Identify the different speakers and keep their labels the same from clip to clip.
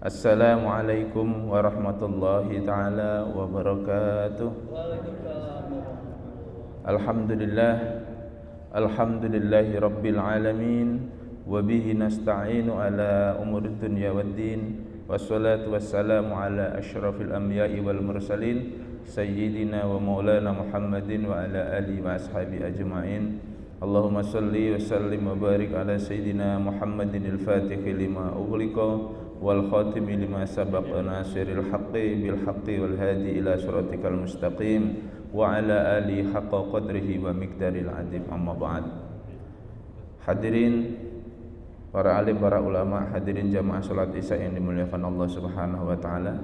Speaker 1: Assalamualaikum warahmatullahi ta'ala wabarakatuh. Alhamdulillah, alhamdulillahi rabbil alamin, wabihi nasta'inu ala umuri dunya waddin, wassalatu wassalamu ala ashrafil anbiya'i wal mursalin, sayyidina wa maulana Muhammadin wa ala alihi wa ashabi ajma'in. Allahumma salli wa sallim wa barik ala sayyidina Muhammadin al-fatihi lima ughliqa wal khatimi lima sabaqa nasiril haqqi bil haqqi wal hadi ila siratikal mustaqim wa ala alihi haqqa qadrihi wa miqdaril azim. Amma ba'd. Hadirin para alim, para ulama, hadirin jamaah salat Isya yang dimuliakan Allah Subhanahu wa taala.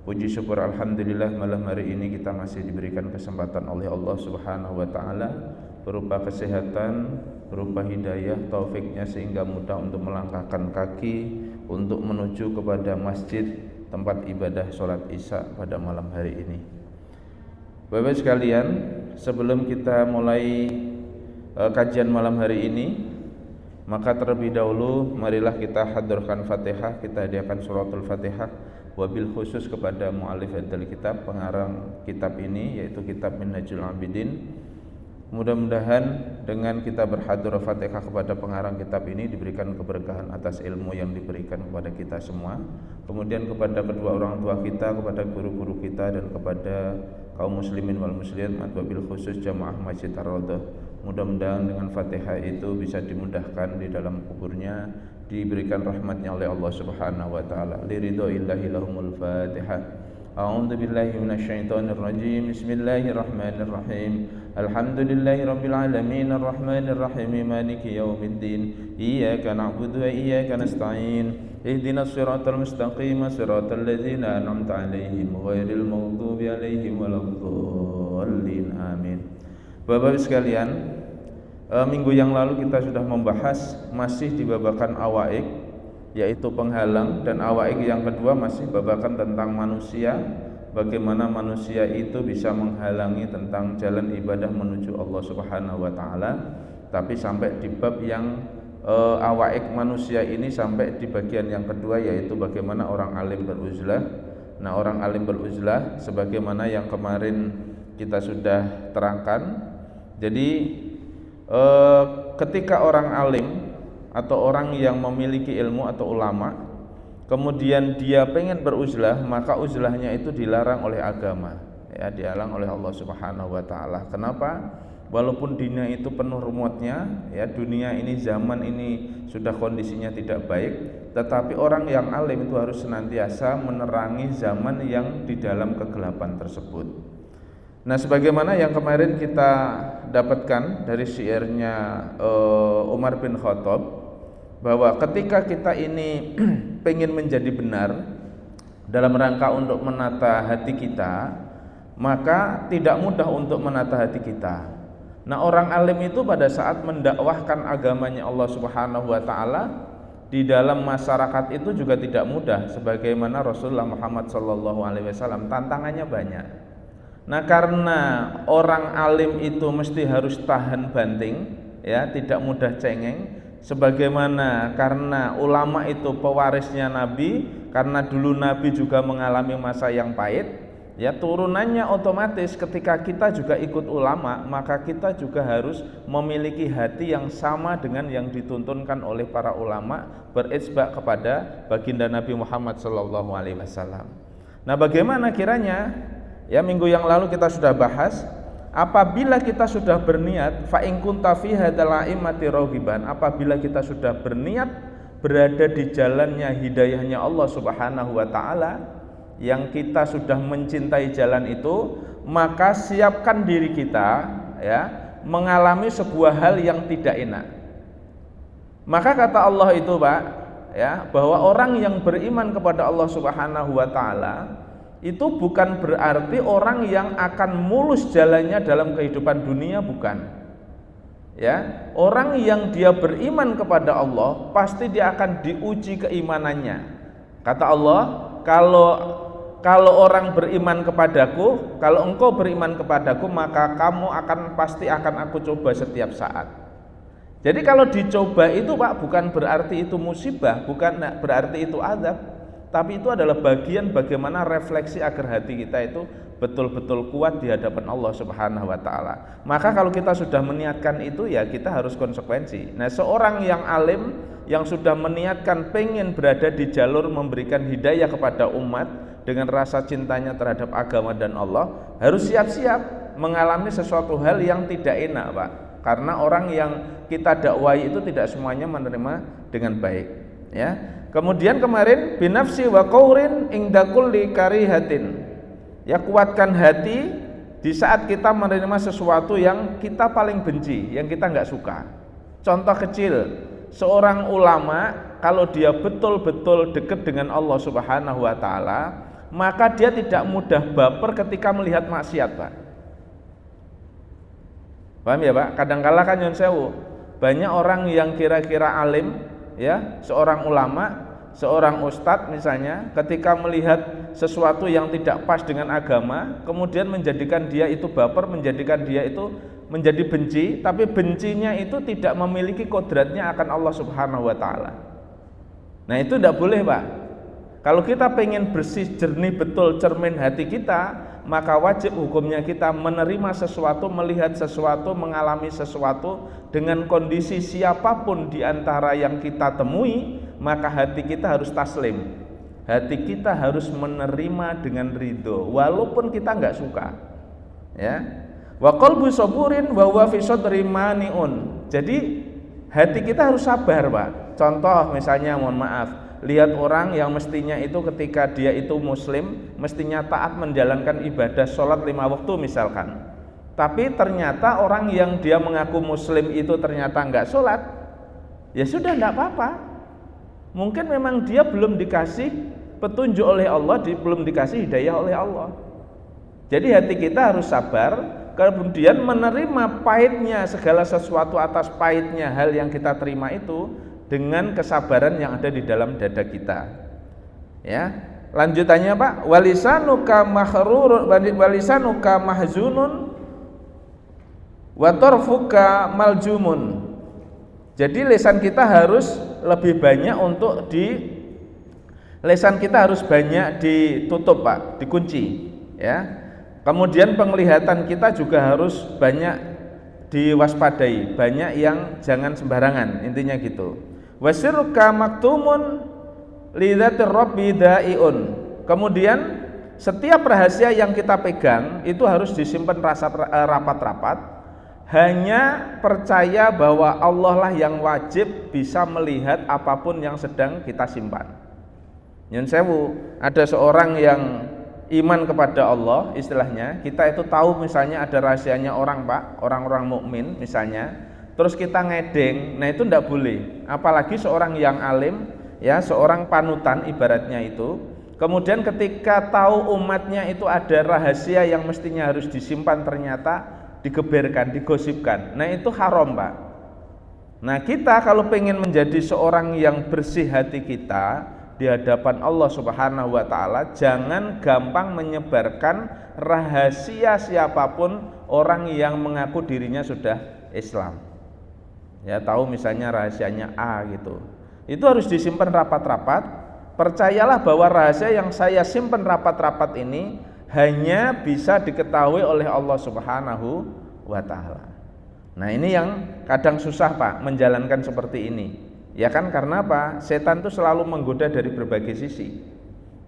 Speaker 1: Puji syukur alhamdulillah malam hari ini kita masih diberikan kesempatan oleh Allah Subhanahu wa taala berupa kesehatan, berupa hidayah, taufiknya sehingga mudah untuk melangkahkan kaki untuk menuju kepada masjid tempat ibadah sholat Isya pada malam hari ini. Bapak sekalian, sebelum kita mulai kajian malam hari ini, maka terlebih dahulu marilah kita hadirkan Fatihah, kita hadiahkan suratul Fatihah wabil khusus kepada mu'allif hadal kitab, pengarang kitab ini yaitu kitab Minhajul Abidin. Mudah-mudahan dengan kita berhadir Fatihah kepada pengarang kitab ini diberikan keberkahan atas ilmu yang diberikan kepada kita semua, kemudian kepada kedua orang tua kita, kepada guru-guru kita, dan kepada kaum muslimin wal muslimat, wabil khusus jamaah Masjid Ar-Raudhah. Mudah-mudahan dengan Fatihah itu bisa dimudahkan di dalam kuburnya, diberikan rahmatnya oleh Allah Subhanahu wa taala. Liridhoillahi lahumul Fatihah. A'udzu billahi minasyaitonir rajim. Bismillahirrahmanirrahim. Alhamdulillahi rabbil alamin arrahmanir rahim maliki yaumiddin. Iyyaka na'budu wa iyyaka nasta'in. Ihdinas siratal mustaqim, siratal ladzina an'amta 'alaihim ghairil maghdubi 'alaihim waladdallin. Amin. Bapak-bapak sekalian, minggu yang lalu kita sudah membahas masih di babakan awaik, yaitu penghalang, dan awaik yang kedua masih babakan tentang manusia, bagaimana manusia itu bisa menghalangi tentang jalan ibadah menuju Allah Subhanahu wa taala. Tapi sampai di bab yang awaik manusia ini sampai di bagian yang kedua, yaitu bagaimana orang alim beruzlah. Nah, orang alim beruzlah sebagaimana yang kemarin kita sudah terangkan. Jadi ketika orang alim atau orang yang memiliki ilmu atau ulama kemudian dia pengen beruzlah, maka uzlahnya itu dilarang oleh agama, ya, dilarang oleh Allah Subhanahu wa taala. Kenapa? Walaupun dunia itu penuh rumutnya, ya, dunia ini zaman ini sudah kondisinya tidak baik, tetapi orang yang alim itu harus senantiasa menerangi zaman yang di dalam kegelapan tersebut. Nah, sebagaimana yang kemarin kita dapatkan dari syairnya Umar bin Khattab, bahwa ketika kita ini pengen menjadi benar dalam rangka untuk menata hati kita, maka tidak mudah untuk menata hati kita. Nah, orang alim itu pada saat mendakwahkan agamanya Allah Subhanahu wa taala di dalam masyarakat itu juga tidak mudah, sebagaimana Rasulullah Muhammad SAW, tantangannya banyak. Nah, karena orang alim itu mesti harus tahan banting, ya, tidak mudah cengeng. Sebagaimana karena ulama itu pewarisnya Nabi, karena dulu Nabi juga mengalami masa yang pahit, ya, turunannya otomatis ketika kita juga ikut ulama, maka kita juga harus memiliki hati yang sama dengan yang dituntunkan oleh para ulama, berisbak kepada baginda Nabi Muhammad SAW. Nah, bagaimana kiranya? Ya, minggu yang lalu kita sudah bahas, apabila kita sudah berniat, fa in kunta fi hadzal a'immati raghiban, apabila kita sudah berniat berada di jalannya hidayahnya Allah Subhanahu wa taala, yang kita sudah mencintai jalan itu, maka siapkan diri kita, ya, mengalami sebuah hal yang tidak enak. Maka kata Allah itu, Pak, ya, bahwa orang yang beriman kepada Allah Subhanahu wa taala itu bukan berarti orang yang akan mulus jalannya dalam kehidupan dunia, bukan. Ya, orang yang dia beriman kepada Allah pasti dia akan diuji keimanannya. Kata Allah, kalau orang beriman kepadaku, kalau engkau beriman kepadaku, maka kamu pasti akan aku coba setiap saat. Jadi kalau dicoba itu, Pak, bukan berarti itu musibah, bukan berarti itu azab. tapi itu adalah bagian bagaimana refleksi agar hati kita itu betul-betul kuat di hadapan Allah Subhanahu wa taala. Maka kalau kita sudah meniatkan itu, ya kita harus konsekuensi. Nah, seorang yang alim yang sudah meniatkan pengen berada di jalur memberikan hidayah kepada umat dengan rasa cintanya terhadap agama dan Allah, harus siap-siap mengalami sesuatu hal yang tidak enak, Pak. Karena orang yang kita dakwai itu tidak semuanya menerima dengan baik, ya. Kemudian kemarin binafsi wa qaurin inda kulli karihatin. Ya, kuatkan hati di saat kita menerima sesuatu yang kita paling benci, yang kita nggak suka. Contoh kecil, seorang ulama kalau dia betul-betul dekat dengan Allah Subhanahu wa taala, maka dia tidak mudah baper ketika melihat maksiat, Pak. Paham ya, Pak? Kadang-kala kan nyun sewu, banyak orang yang kira-kira alim, ya, seorang ulama, seorang ustadz misalnya, ketika melihat sesuatu yang tidak pas dengan agama, kemudian menjadikan dia itu baper, menjadikan dia itu menjadi benci, tapi bencinya itu tidak memiliki kodratnya akan Allah Subhanahu wa taala. Nah, itu tidak boleh, Pak. Kalau kita pengen bersih, jernih betul cermin hati kita, maka wajib hukumnya kita menerima sesuatu, melihat sesuatu, mengalami sesuatu dengan kondisi siapapun di antara yang kita temui, maka hati kita harus taslim. Hati kita harus menerima dengan ridho walaupun kita nggak suka, ya. Wa qalbu saburin wa huwa fi sadri maniun. Jadi hati kita harus sabar, Pak. Contoh misalnya, mohon maaf, lihat orang yang mestinya itu ketika dia itu muslim, mestinya taat menjalankan ibadah sholat 5 waktu misalkan, tapi ternyata orang yang dia mengaku muslim itu ternyata nggak sholat, ya sudah, nggak apa-apa. Mungkin memang dia belum dikasih petunjuk oleh Allah, belum dikasih hidayah oleh Allah. Jadi hati kita harus sabar, kemudian menerima pahitnya segala sesuatu atas pahitnya hal yang kita terima itu dengan kesabaran yang ada di dalam dada kita. Ya, lanjutannya, Pak, walisanuka mahrurun walisanuka mahzunun wa tarfuka maljumun. Jadi lisan kita harus lebih banyak lisan kita harus banyak ditutup, Pak, dikunci, ya. Kemudian penglihatan kita juga harus banyak diwaspadai, banyak yang jangan sembarangan, intinya gitu. Wasirruka maktumun lidzatir rabbi da'iun. Kemudian setiap rahasia yang kita pegang itu harus disimpan rapat-rapat. Hanya percaya bahwa Allah lah yang wajib bisa melihat apapun yang sedang kita simpan. Nyun sewu, ada seorang yang iman kepada Allah, istilahnya kita itu tahu misalnya ada rahasianya orang, Pak, orang-orang mukmin misalnya, terus kita ngedeng, nah itu tidak boleh. Apalagi seorang yang alim, ya, seorang panutan ibaratnya itu, kemudian ketika tahu umatnya itu ada rahasia yang mestinya harus disimpan, ternyata digeberkan, digosipkan, nah itu haram, Pak. Nah, kita kalau pengen menjadi seorang yang bersih hati kita di hadapan Allah Subhanahu wa taala, jangan gampang menyebarkan rahasia siapapun orang yang mengaku dirinya sudah Islam. Ya, tahu misalnya rahasianya A gitu. Itu harus disimpan rapat-rapat. Percayalah bahwa rahasia yang saya simpan rapat-rapat ini hanya bisa diketahui oleh Allah Subhanahu wa taala. Nah, ini yang kadang susah, Pak, menjalankan seperti ini. Ya kan, karena apa? Setan itu selalu menggoda dari berbagai sisi.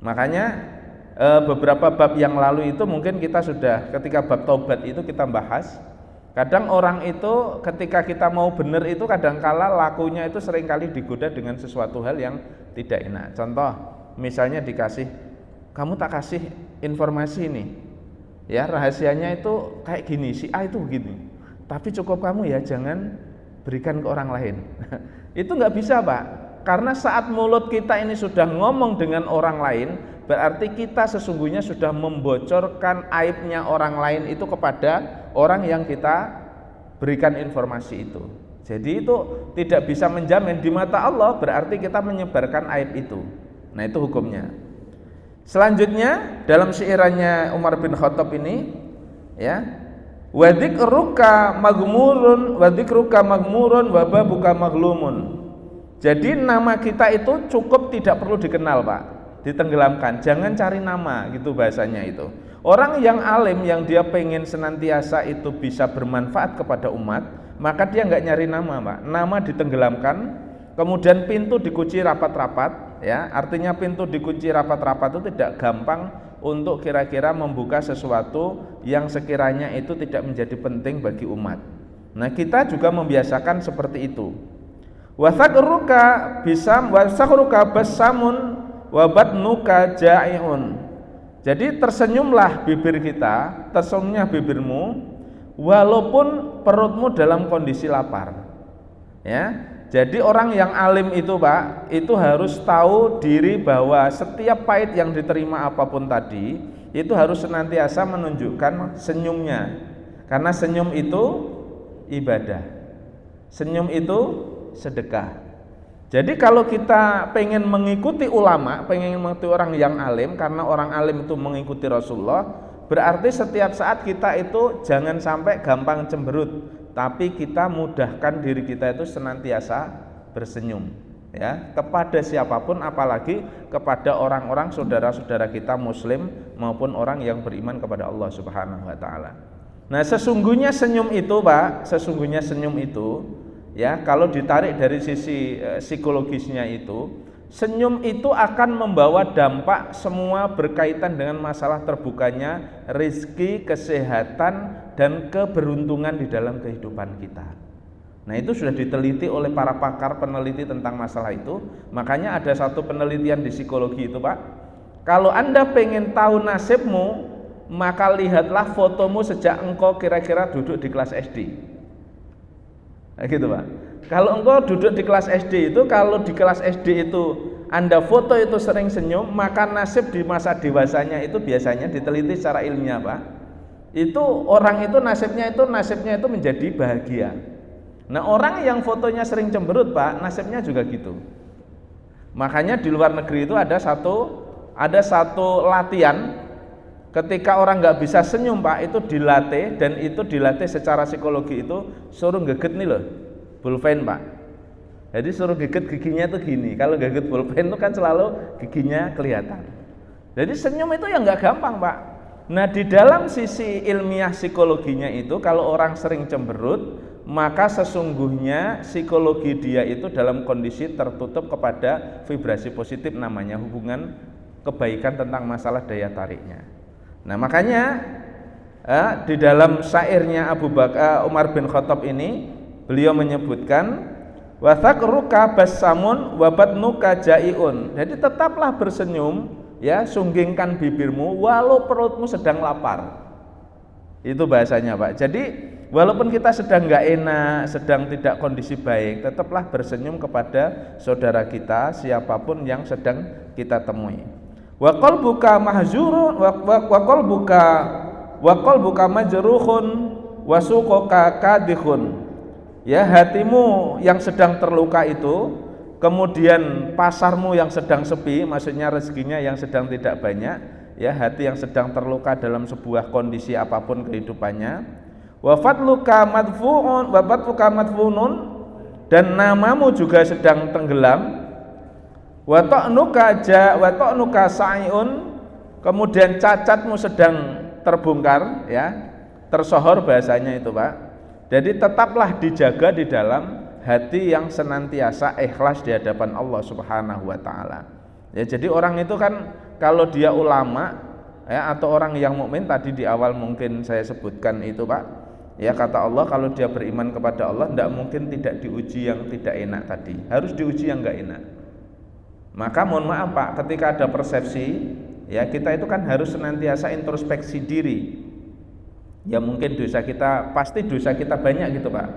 Speaker 1: Makanya beberapa bab yang lalu itu mungkin kita sudah, ketika bab taubat itu kita bahas. Kadang orang itu ketika kita mau benar itu kadangkala lakunya itu seringkali digoda dengan sesuatu hal yang tidak enak. Contoh, misalnya dikasih, kamu tak kasih informasi ini, ya, rahasianya itu kayak gini, si A itu begini, tapi cukup kamu ya jangan berikan ke orang lain. Itu nggak bisa, Pak, karena saat mulut kita ini sudah ngomong dengan orang lain, berarti kita sesungguhnya sudah membocorkan aibnya orang lain itu kepada orang yang kita berikan informasi itu. Jadi itu tidak bisa menjamin, di mata Allah berarti kita menyebarkan aib itu. Nah, itu hukumnya. Selanjutnya dalam syairannya Umar bin Khattab ini, ya, wa dzikruka maghmurun wa babuka maghlumun. Jadi nama kita itu cukup tidak perlu dikenal, Pak. Ditenggelamkan, jangan cari nama gitu bahasanya itu. Orang yang alim yang dia pengen senantiasa itu bisa bermanfaat kepada umat, maka dia nggak nyari nama, Pak. Nama ditenggelamkan, kemudian pintu dikunci rapat-rapat, ya. Artinya pintu dikunci rapat-rapat itu tidak gampang untuk kira-kira membuka sesuatu yang sekiranya itu tidak menjadi penting bagi umat. Nah, kita juga membiasakan seperti itu. Wasakruka bisam wasakruka basamun wabatnuka ja'iun. Jadi tersenyumlah bibir kita, tersenyumnya bibirmu walaupun perutmu dalam kondisi lapar. Ya. Jadi orang yang alim itu, Pak, itu harus tahu diri bahwa setiap pahit yang diterima apapun tadi itu harus senantiasa menunjukkan senyumnya. Karena senyum itu ibadah. Senyum itu sedekah. Jadi kalau kita pengen mengikuti ulama, pengen mengikuti orang yang alim, karena orang alim itu mengikuti Rasulullah, berarti setiap saat kita itu jangan sampai gampang cemberut, tapi kita mudahkan diri kita itu senantiasa bersenyum, ya, kepada siapapun, apalagi kepada orang-orang saudara-saudara kita muslim maupun orang yang beriman kepada Allah Subhanahu wa taala. Nah, sesungguhnya senyum itu, Pak, sesungguhnya senyum itu, ya, kalau ditarik dari sisi psikologisnya itu, senyum itu akan membawa dampak semua berkaitan dengan masalah terbukanya rezeki, kesehatan, dan keberuntungan di dalam kehidupan kita. Nah, itu sudah diteliti oleh para pakar peneliti tentang masalah itu. Makanya ada satu penelitian di psikologi itu, Pak. Kalau Anda pengen tahu nasibmu, maka lihatlah fotomu sejak engkau kira-kira duduk di kelas SD. Gitu, Pak. Kalau engkau duduk di kelas SD itu, kalau di kelas SD itu Anda foto itu sering senyum, maka nasib di masa dewasanya itu biasanya diteliti secara ilmiah, Pak. Itu orang itu nasibnya itu menjadi bahagia. Nah, orang yang fotonya sering cemberut, Pak, nasibnya juga gitu. Makanya di luar negeri itu ada satu latihan, ketika orang nggak bisa senyum, Pak, itu dilatih, dan itu dilatih secara psikologi itu suruh geget nih loh, pulpen, Pak. Jadi suruh geget giginya tuh gini. Kalau geget pulpen itu kan selalu giginya kelihatan. Jadi senyum itu yang nggak gampang, Pak. Nah, di dalam sisi ilmiah psikologinya itu, kalau orang sering cemberut, maka sesungguhnya psikologi dia itu dalam kondisi tertutup kepada vibrasi positif, namanya hubungan kebaikan tentang masalah daya tariknya. Nah, makanya di dalam syairnya Umar bin Khattab ini, beliau menyebutkan wasakruka basamun wabatnuka jaiun. Jadi tetaplah bersenyum, ya, sunggingkan bibirmu walau perutmu sedang lapar. Itu bahasanya, Pak. Jadi walaupun kita sedang nggak enak, sedang tidak kondisi baik, tetaplah bersenyum kepada saudara kita, siapapun yang sedang kita temui. Wa qalbuka mahzurun wa qalbuka majruhun wa suquka kadihun. Ya, hatimu yang sedang terluka itu, kemudian pasarmu yang sedang sepi, maksudnya rezekinya yang sedang tidak banyak, ya, hati yang sedang terluka dalam sebuah kondisi apapun kehidupannya. Wa fatluka madfunun, dan namamu juga sedang tenggelam. Wa ta'nuka sa'yun, kemudian cacatmu sedang terbongkar, ya, tersohor bahasanya itu, Pak. Jadi tetaplah dijaga di dalam hati yang senantiasa ikhlas di hadapan Allah Subhanahu wa taala. Ya, jadi orang itu kan kalau dia ulama, ya, atau orang yang mukmin, tadi di awal mungkin saya sebutkan itu, Pak. Ya, kata Allah kalau dia beriman kepada Allah tidak mungkin tidak diuji yang tidak enak tadi. Harus diuji yang enggak enak. Maka mohon maaf, Pak, ketika ada persepsi, ya, kita itu kan harus senantiasa introspeksi diri. Ya, mungkin pasti dosa kita banyak gitu, Pak.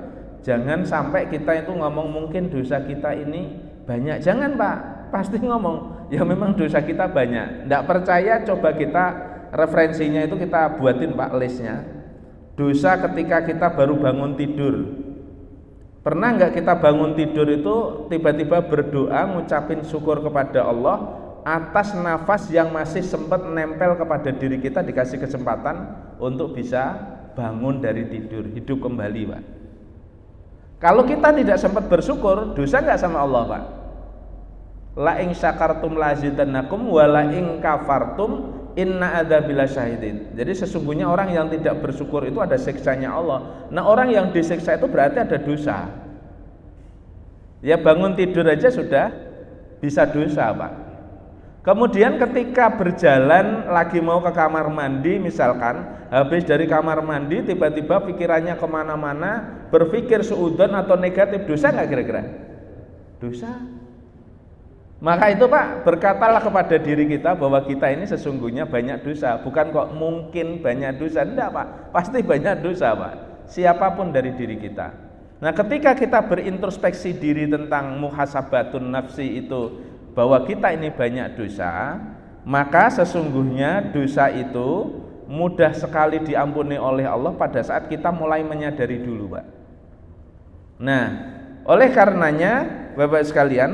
Speaker 1: Jangan sampai kita itu ngomong mungkin dosa kita ini banyak. Jangan, Pak. Pasti ngomong, ya memang dosa kita banyak. Nggak percaya, coba kita referensinya itu kita buatin, Pak, listnya. Dosa ketika kita baru bangun tidur. Pernah nggak kita bangun tidur itu tiba-tiba berdoa, ngucapin syukur kepada Allah atas nafas yang masih sempat nempel kepada diri kita, dikasih kesempatan untuk bisa bangun dari tidur, hidup kembali, Pak. Kalau kita tidak sempat bersyukur, dosa nggak sama Allah, Pak? La ing syakartum lazidannakum wa la ing kafartum inna adzabila syahidin. Jadi sesungguhnya orang yang tidak bersyukur itu ada siksanya Allah. Nah, orang yang disiksa itu berarti ada dosa. Ya bangun tidur aja sudah bisa dosa, Pak. Kemudian ketika berjalan lagi mau ke kamar mandi misalkan, habis dari kamar mandi tiba-tiba pikirannya kemana-mana, berpikir suudzon atau negatif, dosa nggak kira-kira? Dosa. Maka itu Pak, berkatalah kepada diri kita bahwa kita ini sesungguhnya banyak dosa. Bukan kok mungkin banyak dosa, enggak Pak, pasti banyak dosa Pak, siapapun dari diri kita. Nah ketika kita berintrospeksi diri tentang muhasabatun nafsi itu, bahwa kita ini banyak dosa, maka sesungguhnya dosa itu mudah sekali diampuni oleh Allah pada saat kita mulai menyadari dulu Pak. Nah oleh karenanya Bapak sekalian,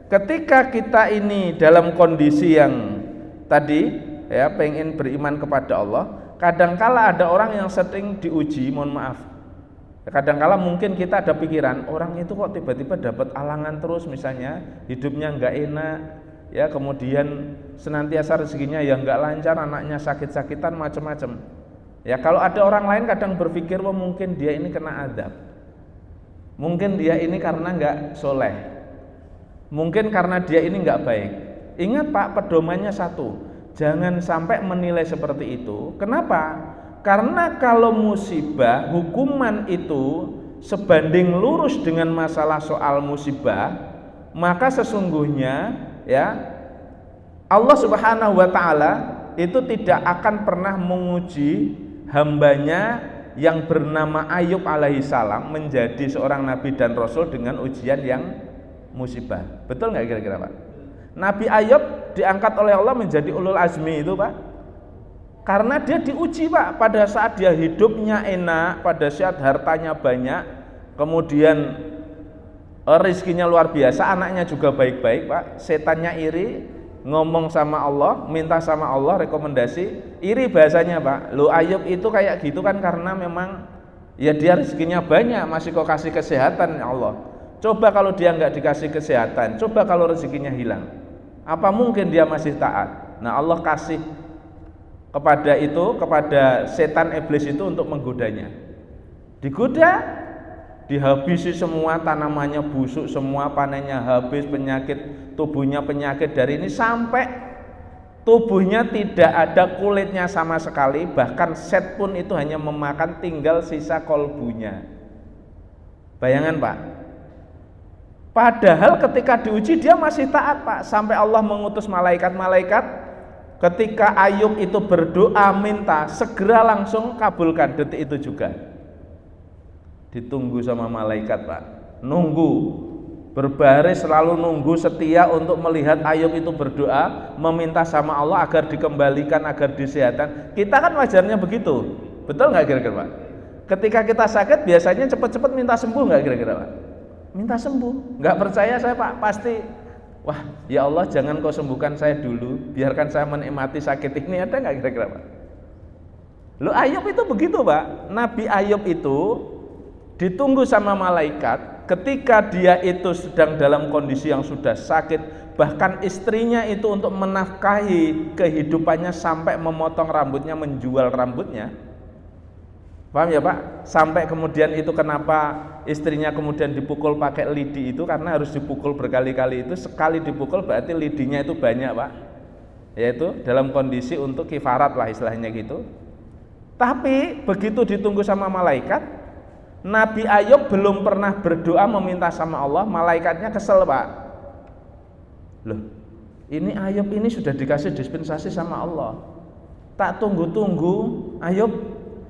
Speaker 1: ketika kita ini dalam kondisi yang tadi ya pengen beriman kepada Allah, kadangkala ada orang yang sering diuji, mohon maaf. Kadangkala mungkin kita ada pikiran, orang itu kok tiba-tiba dapat alangan terus misalnya, hidupnya nggak enak, ya kemudian senantiasa rezekinya yang nggak lancar, anaknya sakit-sakitan macam-macam. Ya kalau ada orang lain kadang berpikir, wah mungkin dia ini kena azab, mungkin dia ini karena nggak soleh, mungkin karena dia ini nggak baik. Ingat Pak, pedomannya satu, jangan sampai menilai seperti itu. Kenapa? Karena kalau musibah, hukuman itu sebanding lurus dengan masalah soal musibah, maka sesungguhnya ya Allah Subhanahu wa taala itu tidak akan pernah menguji hambanya yang bernama Ayub alaihissalam menjadi seorang nabi dan rasul dengan ujian yang musibah. Betul nggak kira-kira Pak? Nabi Ayub diangkat oleh Allah menjadi ulul azmi itu Pak, karena dia diuji Pak, pada saat dia hidupnya enak, pada saat hartanya banyak, kemudian rezekinya luar biasa, anaknya juga baik-baik Pak, setannya iri, ngomong sama Allah, minta sama Allah rekomendasi, iri bahasanya Pak. Lo Ayub itu kayak gitu kan karena memang ya dia rezekinya banyak, masih kok kasih kesehatan ya Allah. Coba kalau dia nggak dikasih kesehatan, coba kalau rezekinya hilang, apa mungkin dia masih taat? Nah Allah kasih kepada setan iblis itu untuk menggodanya. Digoda, dihabisi semua, tanamannya busuk semua, panennya habis, penyakit tubuhnya penyakit dari ini sampai tubuhnya tidak ada kulitnya sama sekali, bahkan set pun itu hanya memakan, tinggal sisa kolbunya. Bayangan Pak. Padahal ketika diuji dia masih taat Pak, sampai Allah mengutus malaikat-malaikat. Ketika Ayub itu berdoa minta, segera langsung kabulkan detik itu juga. Ditunggu sama malaikat Pak, nunggu, berbaris selalu nunggu setia untuk melihat Ayub itu berdoa, meminta sama Allah agar dikembalikan, agar disehatkan. Kita kan wajarnya begitu, betul nggak kira-kira Pak? Ketika kita sakit biasanya cepat-cepat minta sembuh nggak kira-kira Pak? Minta sembuh, nggak percaya saya Pak, pasti wah ya Allah jangan kau sembuhkan saya dulu, biarkan saya menikmati sakit ini, ada nggak kira-kira Pak? Lo Ayub itu begitu Pak, Nabi Ayub itu ditunggu sama malaikat ketika dia itu sedang dalam kondisi yang sudah sakit, bahkan istrinya itu untuk menafkahi kehidupannya sampai memotong rambutnya, menjual rambutnya. Paham ya Pak? Sampai kemudian itu kenapa istrinya kemudian dipukul pakai lidi itu, karena harus dipukul berkali-kali itu, sekali dipukul berarti lidinya itu banyak Pak, yaitu dalam kondisi untuk kifarat lah istilahnya gitu. Tapi begitu ditunggu sama malaikat, Nabi Ayub belum pernah berdoa meminta sama Allah, malaikatnya kesel Pak. Loh ini Ayub ini sudah dikasih dispensasi sama Allah, tak tunggu-tunggu Ayub,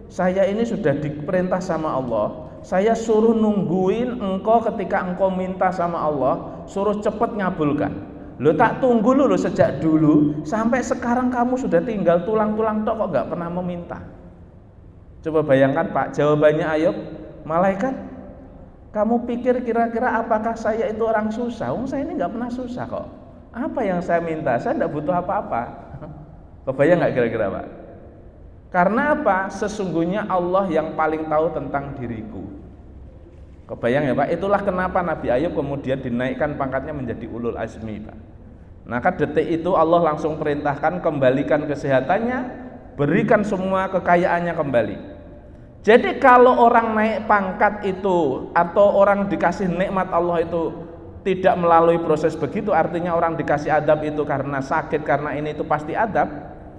Speaker 1: saya ini sudah diperintah sama Allah, saya suruh nungguin engkau ketika engkau minta sama Allah, suruh cepet ngabulkan. Lo tak tunggu lo sejak dulu sampai sekarang kamu sudah tinggal tulang-tulang tok kok gak pernah meminta. Coba bayangkan Pak, jawabannya Ayub, malaikat, kamu pikir kira-kira apakah saya itu orang susah? Saya ini gak pernah susah kok. Apa yang saya minta? Saya gak butuh apa-apa. Kebayang gak kira-kira Pak? Karena apa? Sesungguhnya Allah yang paling tahu tentang diriku. Kebayang ya Pak, itulah kenapa Nabi Ayub kemudian dinaikkan pangkatnya menjadi ulul azmi Pak. Maka detik itu Allah langsung perintahkan kembalikan kesehatannya, berikan semua kekayaannya kembali. Jadi kalau orang naik pangkat itu atau orang dikasih nikmat Allah itu tidak melalui proses begitu, artinya orang dikasih adab itu karena sakit, karena ini itu pasti adab.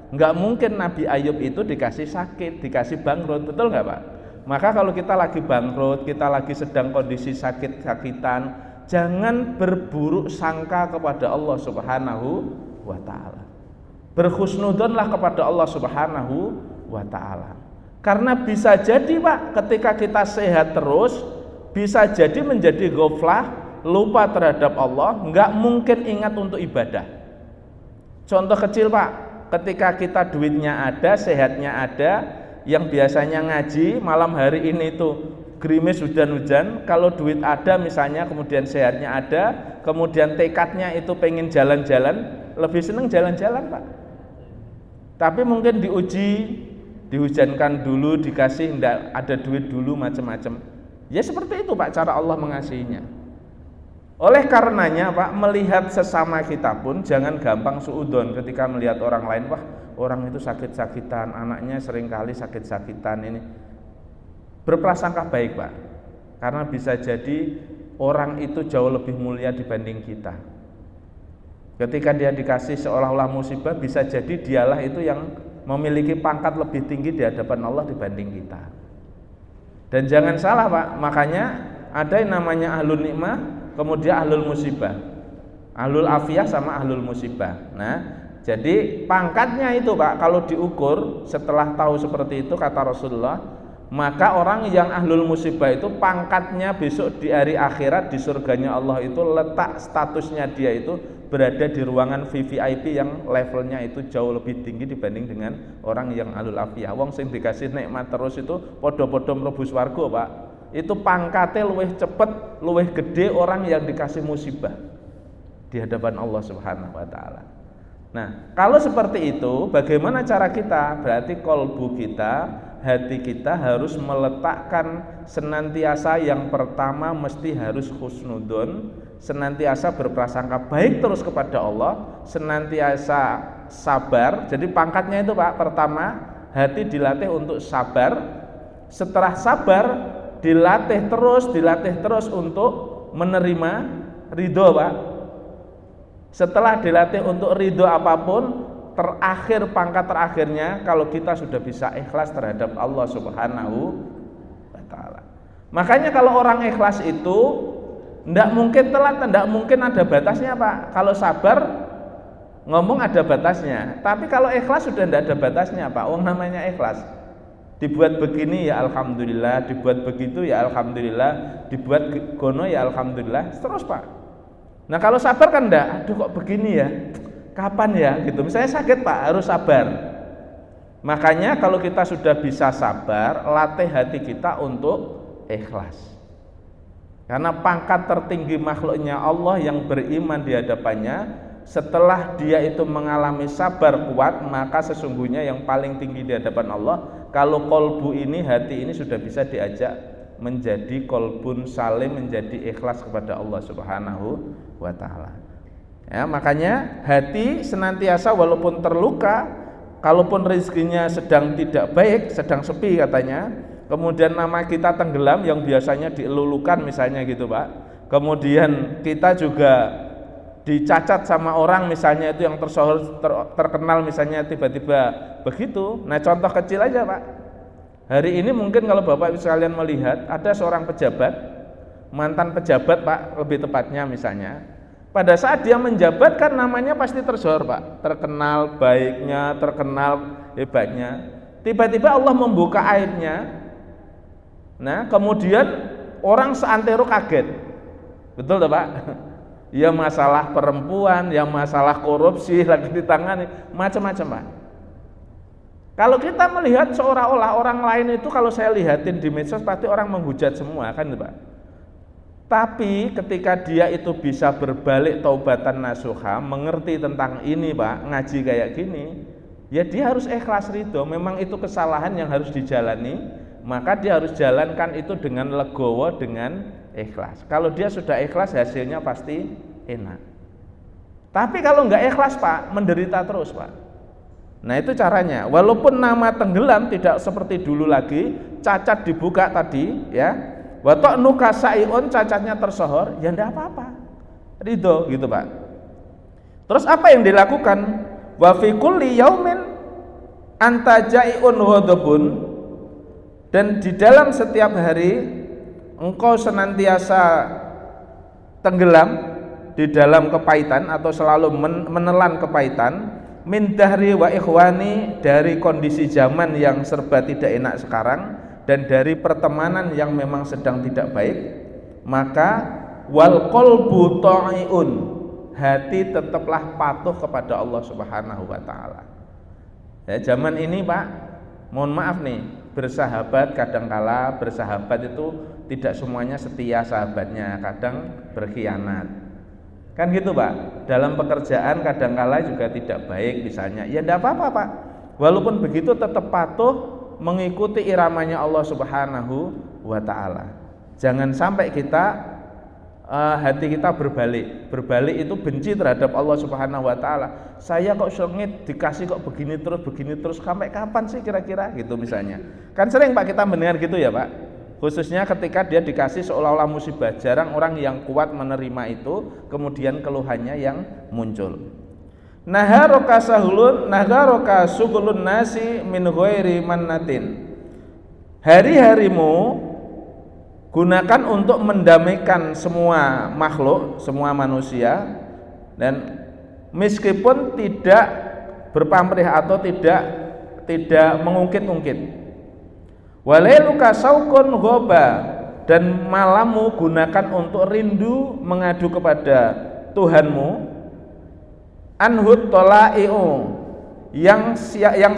Speaker 1: Nggak mungkin Nabi Ayub itu dikasih sakit, dikasih bangkrut, betul nggak Pak? Maka kalau kita lagi bangkrut, kita lagi sedang kondisi sakit-sakitan, jangan berburuk sangka kepada Allah Subhanahu wa ta'ala. Berhusnudonlah kepada Allah Subhanahu wa ta'ala. Karena bisa jadi Pak, ketika kita sehat terus, bisa jadi menjadi ghaflah, lupa terhadap Allah, nggak mungkin ingat untuk ibadah. Contoh kecil Pak, ketika kita duitnya ada, sehatnya ada, yang biasanya ngaji malam hari ini tuh gerimis hujan-hujan, kalau duit ada misalnya, kemudian sehatnya ada, kemudian tekadnya itu pengen jalan-jalan, lebih seneng jalan-jalan Pak. Tapi mungkin diuji, dihujankan dulu, dikasih enggak ada duit dulu, macam-macam. Ya seperti itu Pak cara Allah mengasihinya. Oleh karenanya Pak, melihat sesama kita pun jangan gampang suudzon ketika melihat orang lain, wah orang itu sakit-sakitan, anaknya seringkali sakit-sakitan ini. Berprasangka baik Pak, karena bisa jadi orang itu jauh lebih mulia dibanding kita. Ketika dia dikasih seolah-olah musibah, bisa jadi dialah itu yang memiliki pangkat lebih tinggi di hadapan Allah dibanding kita. Dan jangan salah Pak, makanya ada yang namanya ahlul nikmah, kemudian ahlul musibah, ahlul afiyah sama ahlul musibah. Nah, jadi pangkatnya itu Pak, kalau diukur setelah tahu seperti itu kata Rasulullah, maka orang yang ahlul musibah itu pangkatnya besok di hari akhirat di surganya Allah itu letak statusnya dia itu berada di ruangan VVIP yang levelnya itu jauh lebih tinggi dibanding dengan orang yang ahlul afiyah. Wong sing dikasih nikmat terus itu podo-podo mlebu swarga Pak. Itu pangkatnya luwih cepet, luwih gede orang yang dikasih musibah di hadapan Allah Subhanahu wa taala. Nah, kalau seperti itu, bagaimana cara kita? Berarti kolbu kita, hati kita harus meletakkan senantiasa yang pertama mesti harus husnudon, senantiasa berprasangka baik terus kepada Allah, senantiasa sabar. Jadi pangkatnya itu Pak, pertama hati dilatih untuk sabar. Setelah sabar dilatih terus untuk menerima ridho Pak. Setelah dilatih untuk ridho apapun, terakhir pangkat terakhirnya kalau kita sudah bisa ikhlas terhadap Allah Subhanahu wa taala. Makanya kalau orang ikhlas itu tidak mungkin telat, tidak mungkin ada batasnya Pak. Kalau sabar ngomong ada batasnya, tapi kalau ikhlas sudah tidak ada batasnya Pak. Wong namanya ikhlas. Dibuat begini ya alhamdulillah, dibuat begitu ya alhamdulillah, dibuat gono ya alhamdulillah, terus Pak. Nah kalau sabar kan enggak, aduh kok begini ya, kapan ya gitu. Misalnya sakit Pak, harus sabar. Makanya kalau kita sudah bisa sabar, latih hati kita untuk ikhlas. Karena pangkat tertinggi makhluknya Allah yang beriman di hadapannya, setelah dia itu mengalami sabar kuat, maka sesungguhnya yang paling tinggi di hadapan Allah, kalau kolbu ini, hati ini sudah bisa diajak menjadi kolbun salim, menjadi ikhlas kepada Allah Subhanahu wa ta'ala. Ya, makanya hati senantiasa walaupun terluka, kalaupun rezekinya sedang tidak baik, sedang sepi katanya, kemudian nama kita tenggelam yang biasanya dielulukan misalnya gitu Pak, kemudian kita juga dicacat sama orang misalnya itu yang terkenal misalnya tiba-tiba begitu. Nah contoh kecil aja Pak, hari ini mungkin kalau Bapak sekalian melihat ada seorang pejabat, mantan pejabat Pak lebih tepatnya misalnya, pada saat dia menjabat kan namanya pasti tersohor Pak, terkenal baiknya, terkenal hebatnya. Tiba-tiba Allah membuka aibnya. Nah kemudian orang seantero kaget, betul tuh Pak? Ya masalah perempuan, ya masalah korupsi lagi ditangani, macam-macam Pak. Kalau kita melihat seolah-olah orang lain itu, kalau saya lihatin di medsos pasti orang menghujat semua kan Pak. Tapi ketika dia itu bisa berbalik taubatan nasuha, mengerti tentang ini Pak, ngaji kayak gini, ya dia harus ikhlas ridho. Memang itu kesalahan yang harus dijalani, maka dia harus jalankan itu dengan legowo, dengan ikhlas. Kalau dia sudah ikhlas, hasilnya pasti enak. Tapi kalau nggak ikhlas Pak, menderita terus Pak. Nah itu caranya. Walaupun nama tenggelam tidak seperti dulu lagi, cacat dibuka tadi, ya. Watok nuka saiun, cacatnya tersohor, ya ndak apa-apa. Ridho gitu Pak. Terus apa yang dilakukan? Wa fi kulli yaumin anta jai'un ghadabun, dan di dalam setiap hari engkau senantiasa tenggelam di dalam kepahitan atau selalu menelan kepahitan, min dahri wa ikhwani, dari kondisi zaman yang serba tidak enak sekarang dan dari pertemanan yang memang sedang tidak baik, maka wal qalbu ta'iun, hati tetaplah patuh kepada Allah Subhanahu wa taala. Ya, zaman ini Pak, mohon maaf nih, bersahabat kadangkala bersahabat itu tidak semuanya setia sahabatnya, kadang berkhianat. Kan gitu Pak, dalam pekerjaan kadangkala juga tidak baik misalnya. Ya enggak apa-apa Pak, walaupun begitu tetap patuh mengikuti iramanya Allah Subhanahu wa taala. Jangan sampai kita hati kita berbalik itu benci terhadap Allah Subhanahu wa taala. Saya kok sengit dikasih kok begini terus, sampai kapan sih kira-kira gitu misalnya. Kan sering Pak kita mendengar gitu ya Pak. Khususnya ketika dia dikasih seolah-olah musibah, jarang orang yang kuat menerima itu, kemudian keluhannya yang muncul. Naharoka sugulun nasi min ghairi mannatin. Hari-harimu gunakan untuk mendamaikan semua makhluk, semua manusia, dan meskipun tidak berpamrih atau tidak mengungkit-ungkit. Walailuka saukun ghoba, dan malammu gunakan untuk rindu mengadu kepada Tuhanmu. Anhut tolai'u, yang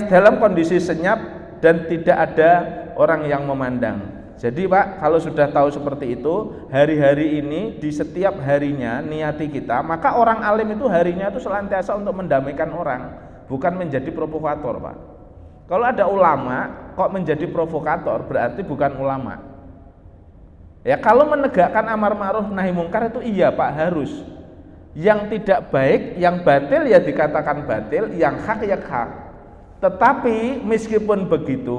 Speaker 1: dalam kondisi senyap dan tidak ada orang yang memandang. Jadi Pak, kalau sudah tahu seperti itu, hari-hari ini di setiap harinya niati kita, maka orang alim itu harinya itu senantiasa untuk mendamaikan orang, bukan menjadi provokator Pak. Kalau ada ulama kok menjadi provokator, berarti bukan ulama. Ya, kalau menegakkan amar ma'ruf nahi mungkar itu iya Pak, harus. Yang tidak baik, yang batil ya dikatakan batil, yang hak ya hak. Tetapi meskipun begitu,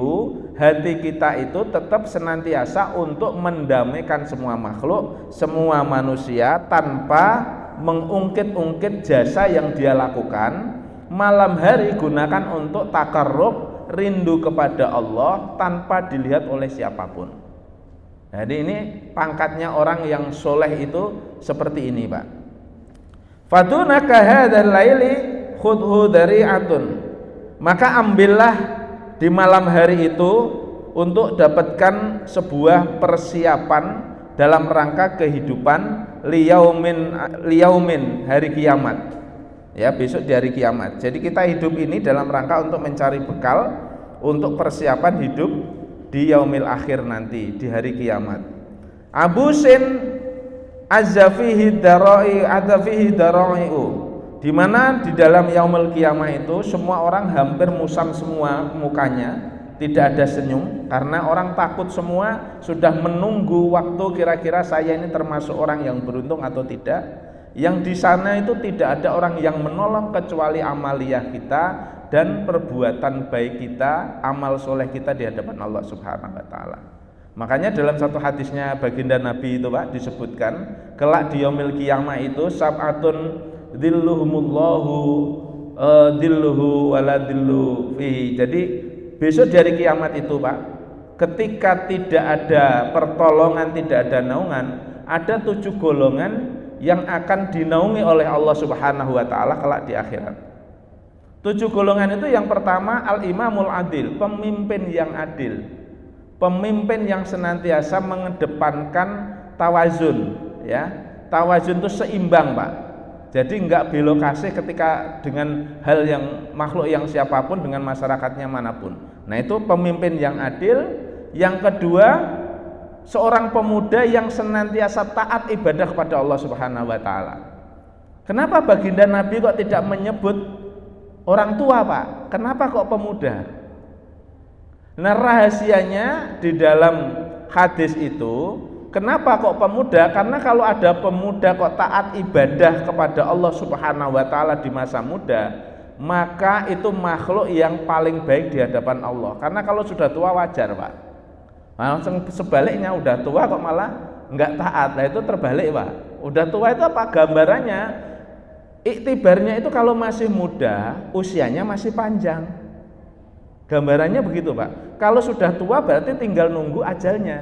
Speaker 1: hati kita itu tetap senantiasa untuk mendamaikan semua makhluk, semua manusia, tanpa mengungkit-ungkit jasa yang dia lakukan. Malam hari gunakan untuk takarrub, rindu kepada Allah tanpa dilihat oleh siapapun. Jadi ini pangkatnya orang yang soleh itu seperti ini Pak. Fadunaka hadzal laili khudhu dari'atun, maka ambillah di malam hari itu untuk dapatkan sebuah persiapan dalam rangka kehidupan liyaumin hari kiamat. Ya, besok di hari kiamat. Jadi kita hidup ini dalam rangka untuk mencari bekal untuk persiapan hidup di yaumil akhir nanti, di hari kiamat. Abusin azafihi daroi'u, di mana di dalam yaumul qiyamah itu semua orang hampir musam semua mukanya, tidak ada senyum, karena orang takut semua, sudah menunggu waktu kira-kira saya ini termasuk orang yang beruntung atau tidak. Yang di sana itu tidak ada orang yang menolong kecuali amaliyah kita dan perbuatan baik kita, amal soleh kita di hadapan Allah Subhanahu wa taala. Makanya dalam satu hadisnya baginda Nabi itu Pak disebutkan, kelak di yaumil qiyamah itu sab'atun dhilluhumullahu dhilluhu wala dhillu fihi. Jadi besok di hari kiamat itu Pak, ketika tidak ada pertolongan, tidak ada naungan, ada 7 golongan yang akan dinaungi oleh Allah Subhanahu wa taala kelak di akhirat. 7 golongan itu yang pertama al-imamul adil, pemimpin yang adil. Pemimpin yang senantiasa mengedepankan tawazun, ya. Tawazun itu seimbang, Pak. Jadi enggak belok kasih ketika dengan hal yang makhluk yang siapapun, dengan masyarakatnya manapun. Nah, itu pemimpin yang adil. Yang kedua, seorang pemuda yang senantiasa taat ibadah kepada Allah Subhanahu wa taala. Kenapa baginda Nabi kok tidak menyebut orang tua, Pak? Kenapa kok pemuda? Nah, rahasianya di dalam hadis itu, kenapa kok pemuda? Karena kalau ada pemuda kok taat ibadah kepada Allah Subhanahu wa taala di masa muda, maka itu makhluk yang paling baik di hadapan Allah. Karena kalau sudah tua wajar, Pak. Langsung sebaliknya, udah tua kok malah enggak taat. Nah, itu terbalik, Pak. Udah tua itu apa gambarannya? Iktibarnya itu kalau masih muda, usianya masih panjang. Gambarannya begitu, Pak. Kalau sudah tua berarti tinggal nunggu ajalnya.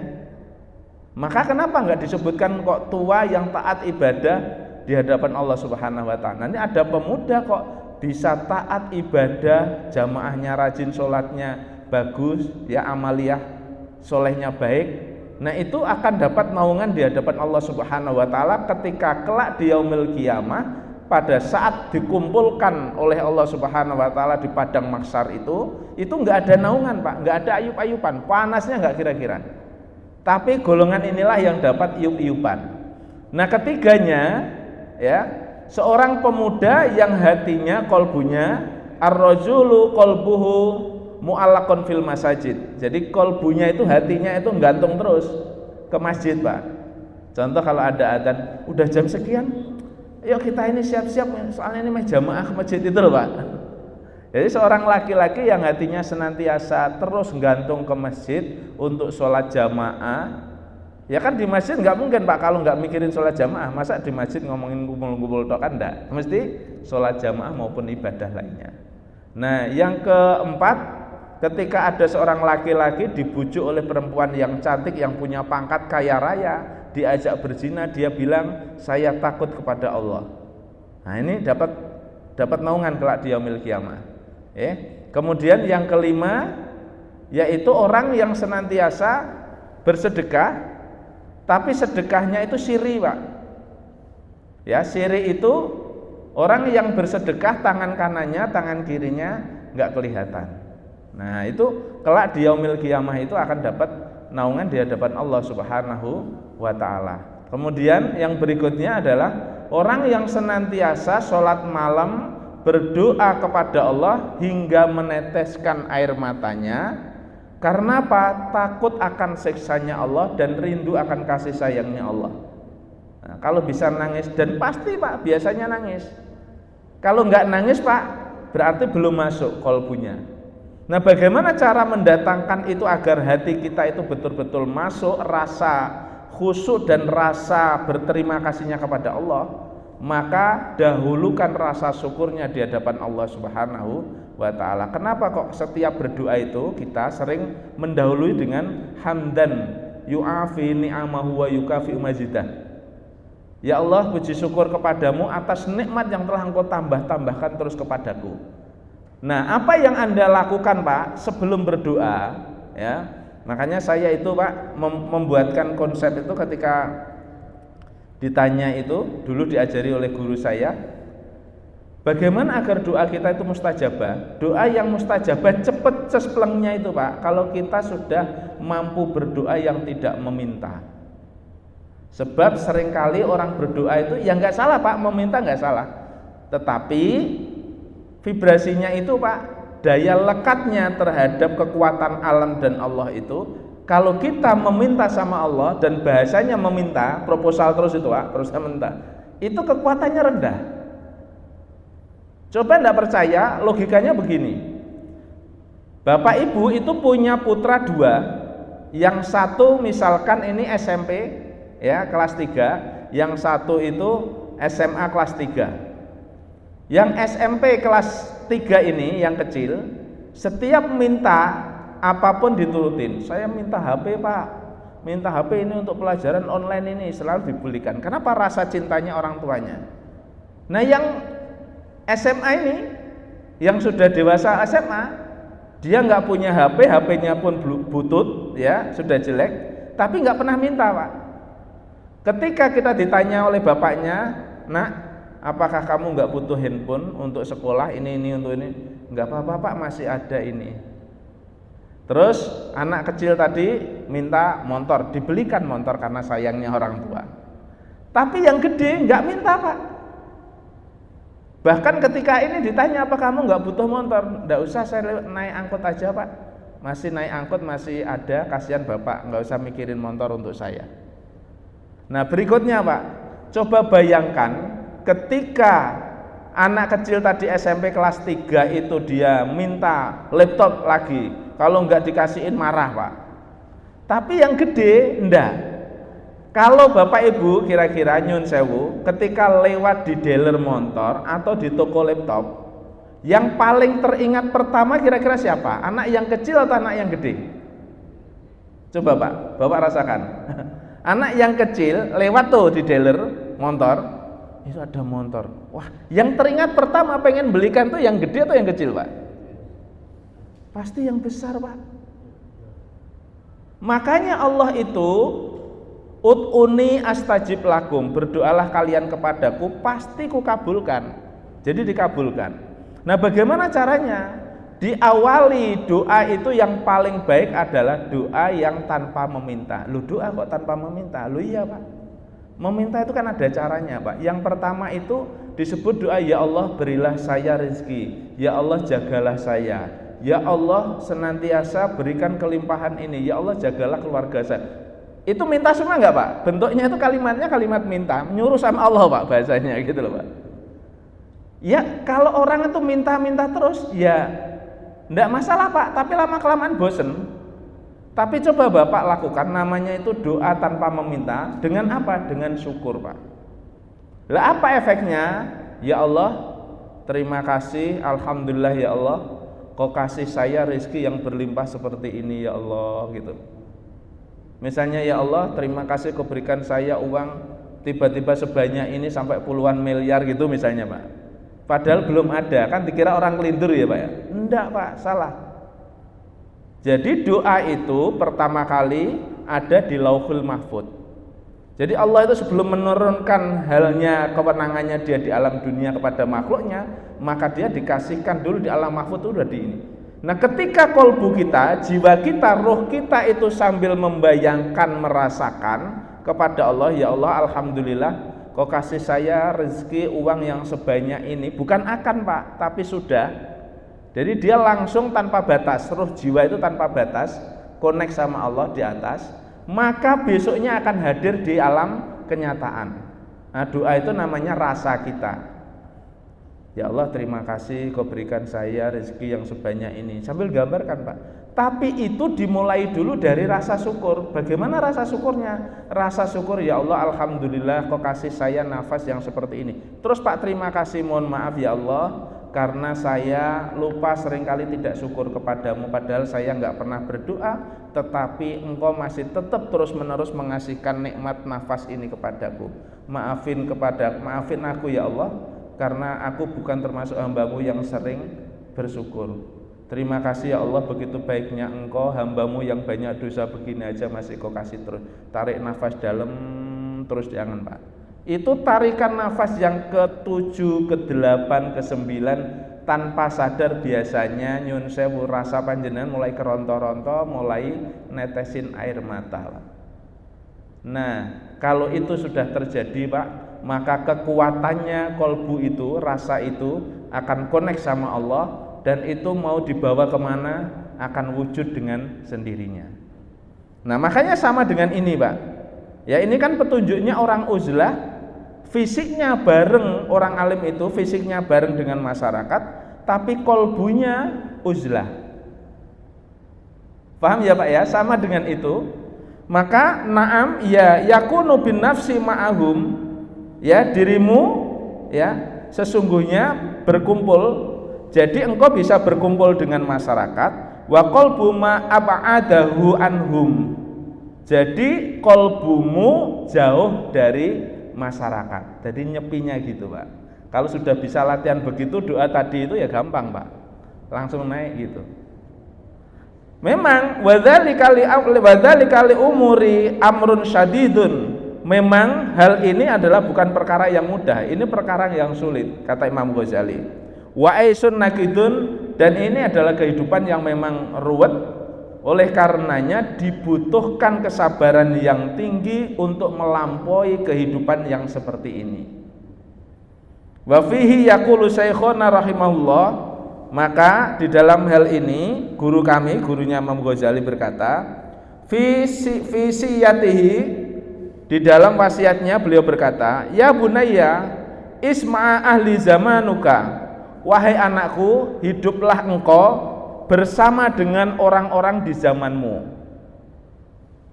Speaker 1: Maka kenapa enggak disebutkan kok tua yang taat ibadah di hadapan Allah Subhanahu wa taala? Nanti ada pemuda kok bisa taat ibadah, jamaahnya rajin, sholatnya bagus, ya amaliyah solehnya baik. Nah, itu akan dapat naungan di hadapan Allah Subhanahu wa taala ketika kelak di yaumil qiyamah, pada saat dikumpulkan oleh Allah Subhanahu wa taala di padang mahsyar itu enggak ada naungan, Pak, enggak ada ayup-ayupan, panasnya enggak kira-kira. Tapi golongan inilah yang dapat iup-iupan. Nah, ketiganya ya, seorang pemuda yang hatinya, kolbunya ar-rajulu qalbuhu mu'allaqun fil masajid. Jadi kolbunya itu, hatinya itu gantung terus ke masjid, Pak. Contoh kalau ada adzan, udah jam sekian, yuk kita ini siap-siap, soalnya ini jamaah ke masjid itu loh, Pak. Jadi seorang laki-laki yang hatinya senantiasa terus gantung ke masjid untuk sholat jamaah, ya kan di masjid nggak mungkin, Pak, kalau nggak mikirin sholat jamaah. Masa di masjid ngomongin kumpul-kumpul tok, kan enggak, mesti sholat jamaah maupun ibadah lainnya. Nah, yang keempat, ketika ada seorang laki-laki dibujuk oleh perempuan yang cantik, yang punya pangkat kaya raya, diajak berzina, dia bilang saya takut kepada Allah. Nah, ini dapat naungan kelak di yaumil qiyamah. Kemudian yang kelima, yaitu orang yang senantiasa bersedekah, tapi sedekahnya itu siri, Pak. Ya, siri itu orang yang bersedekah tangan kanannya, tangan kirinya nggak kelihatan. Nah, itu kelak di yaumil qiyamah itu akan dapat naungan di hadapan Allah Subhanahu wa taala. Kemudian yang berikutnya adalah orang yang senantiasa sholat malam, berdoa kepada Allah hingga meneteskan air matanya. Karena apa? Takut akan siksanya Allah dan rindu akan kasih sayangnya Allah. Nah, kalau bisa nangis, dan pasti, Pak, biasanya nangis. Kalau nggak nangis, Pak, berarti belum masuk kolbunya. Nah, bagaimana cara mendatangkan itu agar hati kita itu betul-betul masuk rasa khusyuk dan rasa berterima kasihnya kepada Allah? Maka dahulukan rasa syukurnya di hadapan Allah Subhanahu wa taala. Kenapa kok setiap berdoa itu kita sering mendahului dengan hamdan yu'afi ni'amahu wa yukafi mazidah. Ya Allah, puji syukur kepadamu atas nikmat yang telah Engkau tambahkan terus kepadaku. Nah, apa yang Anda lakukan, Pak, sebelum berdoa, ya? Makanya saya itu, Pak, membuatkan konsep itu ketika ditanya itu, dulu diajari oleh guru saya, bagaimana agar doa kita itu mustajabah? Doa yang mustajabah cepet cesplengnya itu, Pak, kalau kita sudah mampu berdoa yang tidak meminta. Sebab seringkali orang berdoa itu, ya nggak salah, Pak, meminta nggak salah, tetapi vibrasinya itu, Pak, daya lekatnya terhadap kekuatan alam dan Allah itu, kalau kita meminta sama Allah dan bahasanya meminta, proposal terus itu, Pak, terus minta, itu kekuatannya rendah. Coba enggak percaya, logikanya begini. Bapak Ibu itu punya putra dua, yang satu misalkan ini SMP, ya, kelas 3, yang satu itu SMA kelas 3. Yang SMP kelas 3 ini, yang kecil, setiap minta apapun diturutin. Saya minta HP, Pak, minta HP ini untuk pelajaran online ini, selalu dibelikan. Kenapa? Rasa cintanya orang tuanya. Nah, yang SMA ini, yang sudah dewasa SMA, dia nggak punya HP, HP-nya pun butut, ya, sudah jelek, tapi nggak pernah minta, Pak. Ketika kita ditanya oleh bapaknya, nak, apakah kamu nggak butuh handphone untuk sekolah, ini untuk ini? Nggak apa-apa, Pak, masih ada ini. Terus anak kecil tadi minta motor, dibelikan motor karena sayangnya orang tua. Tapi yang gede nggak minta, Pak. Bahkan ketika ini ditanya, apa kamu nggak butuh motor? Nggak usah, saya naik angkot aja, Pak. Masih naik angkot masih ada, kasihan bapak, nggak usah mikirin motor untuk saya. Nah berikutnya Pak, coba bayangkan ketika anak kecil tadi SMP kelas 3 itu dia minta laptop lagi, kalau nggak dikasihin marah Pak. Tapi yang gede enggak. Kalau bapak ibu kira-kira nyun sewu, ketika lewat di dealer motor atau di toko laptop, yang paling teringat pertama kira-kira siapa? Anak yang kecil atau anak yang gede? Coba Pak, bapak rasakan. Anak yang kecil lewat tuh di dealer motor, itu ada motor. Wah, yang teringat pertama pengen belikan tuh yang gede atau yang kecil Pak? Pasti yang besar Pak. Makanya Allah itu ud'uni astajib lakum, berdoalah kalian kepadaku pasti kukabulkan. Jadi dikabulkan. Nah bagaimana caranya? Diawali doa itu yang paling baik adalah doa yang tanpa meminta. Lu doa kok tanpa meminta? Lu iya Pak. Meminta itu kan ada caranya Pak. Yang pertama itu disebut doa, ya Allah berilah saya rezeki, ya Allah jagalah saya, ya Allah senantiasa berikan kelimpahan ini, ya Allah jagalah keluarga saya. Itu minta semua enggak Pak? Bentuknya itu kalimatnya kalimat minta, nyuruh sama Allah Pak bahasanya gitu loh Pak. Ya kalau orang itu minta-minta terus ya enggak masalah Pak, tapi lama-kelamaan bosen. Tapi coba Bapak lakukan, namanya itu doa tanpa meminta. Dengan apa? Dengan syukur Pak. Lah apa efeknya? Ya Allah terima kasih, alhamdulillah ya Allah, kau kasih saya rezeki yang berlimpah seperti ini ya Allah gitu. Misalnya ya Allah terima kasih kau berikan saya uang tiba-tiba sebanyak ini sampai puluhan miliar gitu misalnya Pak. Padahal belum ada, kan dikira orang kelindur ya Pak ya? Enggak Pak, salah. Jadi doa itu pertama kali ada di Lauhul Mahfud. Jadi Allah itu sebelum menurunkan halnya kewenangannya dia di alam dunia kepada makhluknya, maka dia dikasihkan dulu di alam mahfud itu udah di ini. Nah ketika kolbu kita, jiwa kita, roh kita itu sambil membayangkan, merasakan kepada Allah, ya Allah alhamdulillah kau kasih saya rezeki uang yang sebanyak ini, bukan akan Pak, tapi sudah. Jadi dia langsung tanpa batas, roh jiwa itu tanpa batas, connect sama Allah di atas, maka besoknya akan hadir di alam kenyataan. Nah doa itu namanya rasa kita. Ya Allah terima kasih kau berikan saya rezeki yang sebanyak ini, sambil gambarkan Pak. Tapi itu dimulai dulu dari rasa syukur. Bagaimana rasa syukurnya? Rasa syukur, ya Allah alhamdulillah kau kasih saya nafas yang seperti ini. Terus Pak terima kasih, mohon maaf ya Allah karena saya lupa seringkali tidak syukur kepadamu, padahal saya nggak pernah berdoa, tetapi engkau masih tetap terus menerus mengasihkan nikmat nafas ini kepadaku. Maafin aku ya Allah, karena aku bukan termasuk hambamu yang sering bersyukur. Terima kasih ya Allah, begitu baiknya engkau, hambamu yang banyak dosa begini aja masih kau kasih terus. Tarik nafas dalam terus, jangan Pak. Itu tarikan nafas yang ke-7, ke-8, ke-9 tanpa sadar biasanya nyun sewu rasa panjenengan mulai keronto-ronto, mulai netesin air mata Pak. Nah kalau itu sudah terjadi Pak, maka kekuatannya kolbu itu, rasa itu akan connect sama Allah, dan itu mau dibawa kemana akan wujud dengan sendirinya. Nah makanya sama dengan ini Pak. Ya ini kan petunjuknya orang uzlah, fisiknya bareng orang alim itu, fisiknya bareng dengan masyarakat, tapi kolbunya uzlah. Paham ya Pak ya? Sama dengan itu. Maka naam ya yakunu bin nafsi ma'ahum, ya dirimu ya sesungguhnya berkumpul. Jadi engkau bisa berkumpul dengan masyarakat, wa qalbu ma ab'adahu anhum. Jadi kolbumu jauh dari masyarakat. Jadi nyepinya gitu Pak. Kalau sudah bisa latihan begitu, doa tadi itu ya gampang Pak, langsung naik gitu. Memang wadzalika li umuri amrun syadidun. Memang hal ini adalah bukan perkara yang mudah, ini perkara yang sulit, kata Imam Ghazali. Wa aisun nakidun, dan ini adalah kehidupan yang memang ruwet. Oleh karenanya dibutuhkan kesabaran yang tinggi untuk melampaui kehidupan yang seperti ini. Wa fihi yaqulu syekhuna rahimahullah, Maka di dalam hal ini guru kami, gurunya Imam Ghazali berkata, fi siyatihi, di dalam wasiatnya beliau berkata, ya bunayya isma'a ahli zamanuka, wahai anakku, hiduplah engkau bersama dengan orang-orang di zamanmu.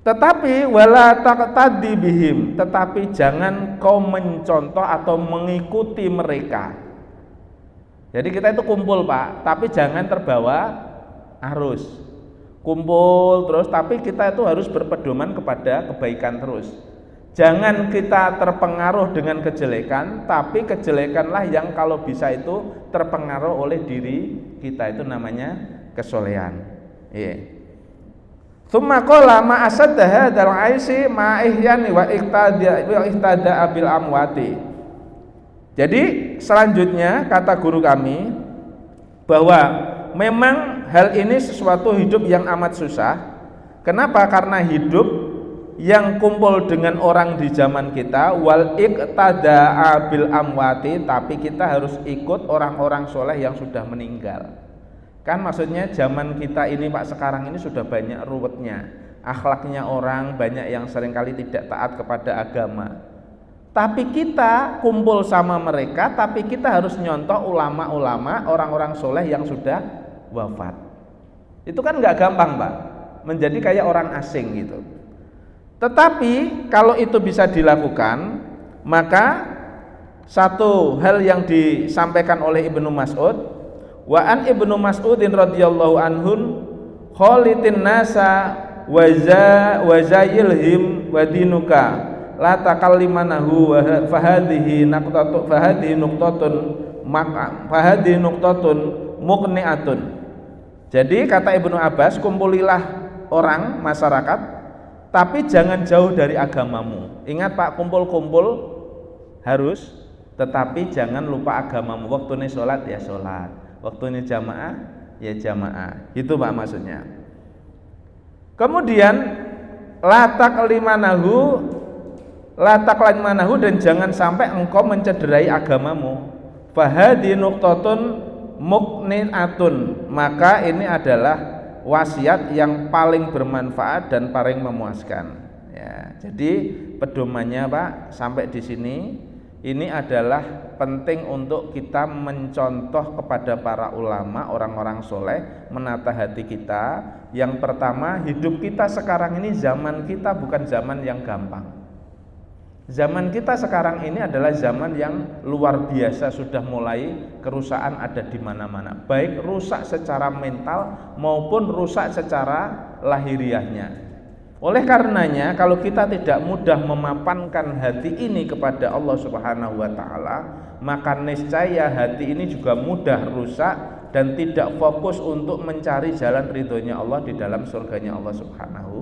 Speaker 1: Tetapi wala taqtadi bihim, tetapi jangan kau mencontoh atau mengikuti mereka. Jadi kita itu kumpul Pak, tapi jangan terbawa arus. Kumpul terus, tapi kita itu harus berpedoman kepada kebaikan terus. Jangan kita terpengaruh dengan kejelekan, tapi kejelekanlah yang kalau bisa itu terpengaruh oleh diri kita, itu namanya kesolehan. Iya. Tsumma qala ma asadda hadzal aisi ma ihyani wa ihtada bil amwati. Jadi selanjutnya kata guru kami bahwa memang hal ini sesuatu hidup yang amat susah. Kenapa? Karena hidup yang kumpul dengan orang di zaman kita, wal iqtada bil amwati, tapi kita harus ikut orang-orang soleh yang sudah meninggal. Kan maksudnya zaman kita ini Pak sekarang ini sudah banyak ruwetnya, akhlaknya orang banyak yang seringkali tidak taat kepada agama. Tapi kita kumpul sama mereka, tapi kita harus nyontoh ulama-ulama, orang-orang soleh yang sudah wafat. Itu kan nggak gampang Pak, menjadi kayak orang asing gitu. Tetapi kalau itu bisa dilakukan, maka satu hal yang disampaikan oleh Ibnu Mas'ud, wa an Ibnu Mas'udin radhiyallahu anhun khalitin nasa wa zayilhim wa dinuka la takallimanahu fahadhihi nuqtatun muqni'atun. Jadi kata Ibnu Abbas, kumpulilah orang masyarakat tapi jangan jauh dari agamamu. Ingat Pak, kumpul-kumpul harus, tetapi jangan lupa agamamu. Waktunya sholat ya sholat, waktunya jamaah ya jamaah. Itu Pak maksudnya. Kemudian latak limanahu, dan jangan sampai engkau mencederai agamamu. Fahadi nuqtatun muqni'atun, maka ini adalah wasiat yang paling bermanfaat dan paling memuaskan. Ya, jadi pedomannya Pak sampai di sini. Ini adalah penting untuk kita mencontoh kepada para ulama, orang-orang soleh, menata hati kita. Yang pertama, hidup kita sekarang ini, zaman kita bukan zaman yang gampang. Zaman kita sekarang ini adalah zaman yang luar biasa, sudah mulai kerusakan ada di mana-mana. Baik rusak secara mental maupun rusak secara lahiriahnya. Oleh karenanya, kalau kita tidak mudah memapankan hati ini kepada Allah Subhanahu wa taala, maka niscaya hati ini juga mudah rusak dan tidak fokus untuk mencari jalan ridhonya Allah di dalam surganya Allah Subhanahu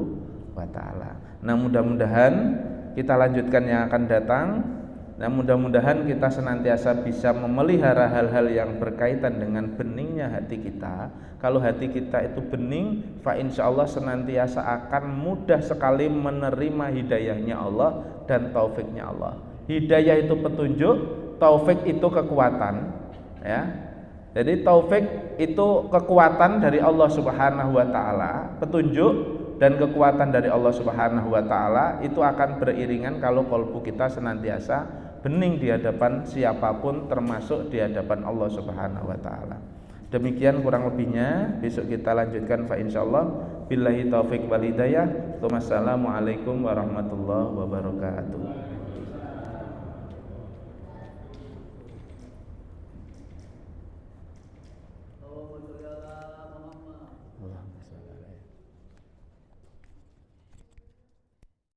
Speaker 1: wa taala. Nah, mudah-mudahan kita lanjutkan yang akan datang. Nah, mudah-mudahan kita senantiasa bisa memelihara hal-hal yang berkaitan dengan beningnya hati kita. Kalau hati kita itu bening, fa insyaallah senantiasa akan mudah sekali menerima hidayahnya Allah dan taufiknya Allah. Hidayah itu petunjuk, taufik itu kekuatan, ya. Jadi taufik itu kekuatan dari Allah Subhanahu wa taala, petunjuk dan kekuatan dari Allah Subhanahu wa taala itu akan beriringan kalau kalbu kita senantiasa bening di hadapan siapapun, termasuk di hadapan Allah Subhanahu wa taala. Demikian kurang lebihnya, besok kita lanjutkan fa insyaallah. Billahi taufik wal hidayah. Wassalamualaikum warahmatullahi wabarakatuh.